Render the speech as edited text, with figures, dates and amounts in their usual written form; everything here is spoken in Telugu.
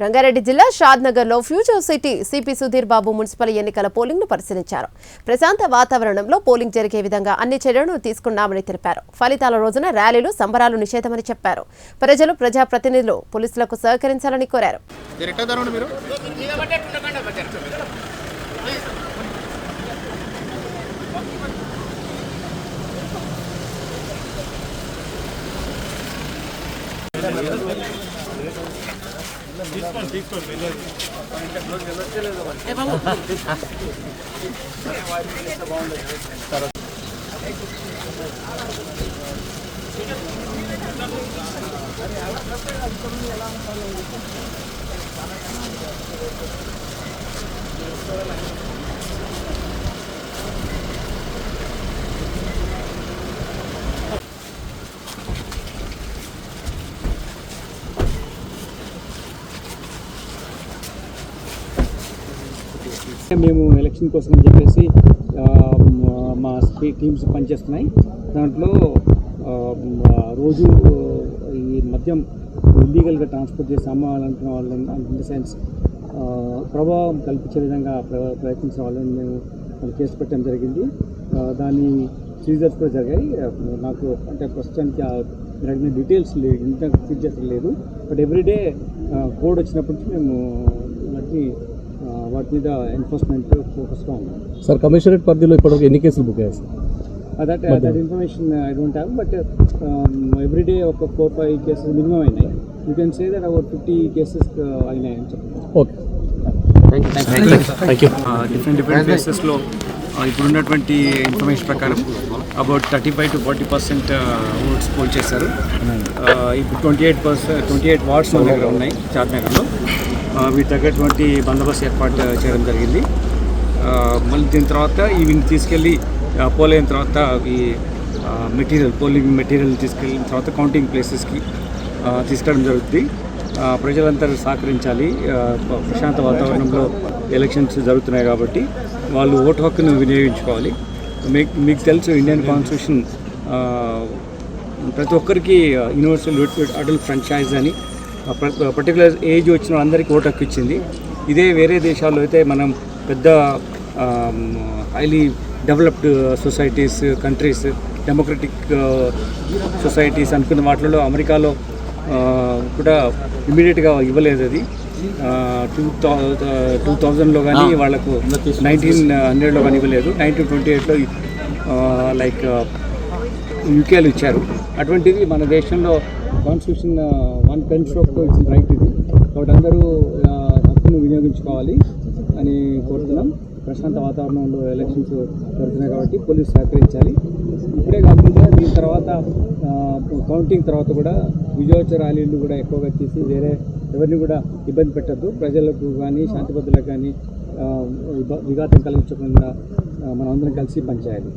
రంగారెడ్డి జిల్లా షాద్నగర్లో future city CP Sudheer Babu municipal ఎన్నికల పోలింగ్ను పరిశీలించారు. ప్రశాంత వాతావరణంలో పోలింగ్ జరిగే విధంగా అన్ని చర్యలను తీసుకున్నామని తెలిపారు. ఫలితాల రోజున ర్యాలీలు, సంబరాలు నిషేధమని చెప్పారు. ప్రజలు, ప్రజాప్రతినిధులు పోలీసులకు సహకరించాలని కోరారు. మేము ఎలక్షన్ కోసం అని చెప్పేసి మా టీమ్స్ పనిచేస్తున్నాయి. దాంట్లో రోజు ఈ మద్యం ఇల్లీగల్గా ట్రాన్స్పోర్ట్ చేసి అమ్మాలనుకున్న వాళ్ళని, ఇన్ ద సెన్స్ ప్రభావం కల్పించే విధంగా ప్రయత్నించిన వాళ్ళని మేము కేసు పెట్టడం జరిగింది. దాని సీజర్స్ కూడా జరిగాయి. నాకు అంటే ప్రస్తుతానికి జరిగిన డీటెయిల్స్ లేదు, ఇంత ఫీచర్స్ లేదు. బట్ ఎవ్రీడే కోడ్ వచ్చినప్పటి నుంచి మేము వాటి మీద ఎన్ఫోర్స్మెంట్ ఫోకస్గా ఉన్నాం. సార్, కమిషనరేట్ పరిధిలో ఇప్పటివరకు ఎన్ని కేసులు బుక్ అయ్యాయి sir? That information I don't have, but everyday ఒక 4-5 కేసెస్ మినిమం అయినాయి. You can say that about 50 cases అయినాయి అని చెప్తాను. Okay, thank you. డిఫరెంట్ ప్లేసెస్లో ఇప్పుడున్నటువంటి ఇన్ఫర్మేషన్ ప్రకారం అబౌట్ 35 to 40% ఓట్స్ పోల్ చేశారు. ఇప్పుడు 28 వార్డ్స్ మన దగ్గర ఉన్నాయి షాద్నగర్లో. వీటి తగ్గటువంటి బందోబస్తు ఏర్పాటు చేయడం జరిగింది. మళ్ళీ దీని తర్వాత ఇవిని తీసుకెళ్ళి పోల్ అయిన తర్వాత అవి పోలింగ్ మెటీరియల్ తీసుకెళ్ళిన తర్వాత కౌంటింగ్ ప్లేసెస్కి తీసుకెళ్ళడం జరుగుతుంది. ప్రజలందరూ సహకరించాలి. ప్రశాంత వాతావరణంలో ఎలక్షన్స్ జరుగుతున్నాయి కాబట్టి వాళ్ళు ఓటు హక్కును వినియోగించుకోవాలి. మీకు తెలుసు, ఇండియన్ కాన్స్టిట్యూషన్ ప్రతి ఒక్కరికి యూనివర్సల్ అడల్ట్ ఫ్రాంచైజ్ అని పర్టికులర్ ఏజ్ వచ్చిన అందరికీ ఓటు హక్కు ఇచ్చింది. ఇదే వేరే దేశాల్లో అయితే మనం పెద్ద highly developed societies, countries, democratic societies అనుకున్న వాటిలో అమెరికాలో కూడా ఇమీడియట్గా ఇవ్వలేదు. అది 2000లో కానీ వాళ్ళకు 1900లో కానీ ఇవ్వలేదు. 1928లో లైక్ యూకేలో ఇచ్చారు. అటువంటిది మన దేశంలో కాన్స్టిట్యూషన్ 1 పెన్ స్ట్రోక్తో ఇచ్చిన రైట్ ఇది. కాబట్టి అందరూ హక్కును వినియోగించుకోవాలి అని కోరుతున్నాం. ప్రశాంత వాతావరణంలో ఎలక్షన్స్ జరుగుతున్నాయి కాబట్టి పోలీసు సహకరించాలి. ఇప్పుడే కాకుండా దీని తర్వాత కౌంటింగ్ తర్వాత కూడా విజయోత్సవ ర్యాలీలు కూడా ఎక్కువగా చేసి వేరే ఎవరిని కూడా ఇబ్బంది పెట్టద్దు. ప్రజలకు కానీ, శాంతి భద్రతలకు కానీ విఘాతం కలిగించకుండా మనం అందరం కలిసి పనిచేయాలి.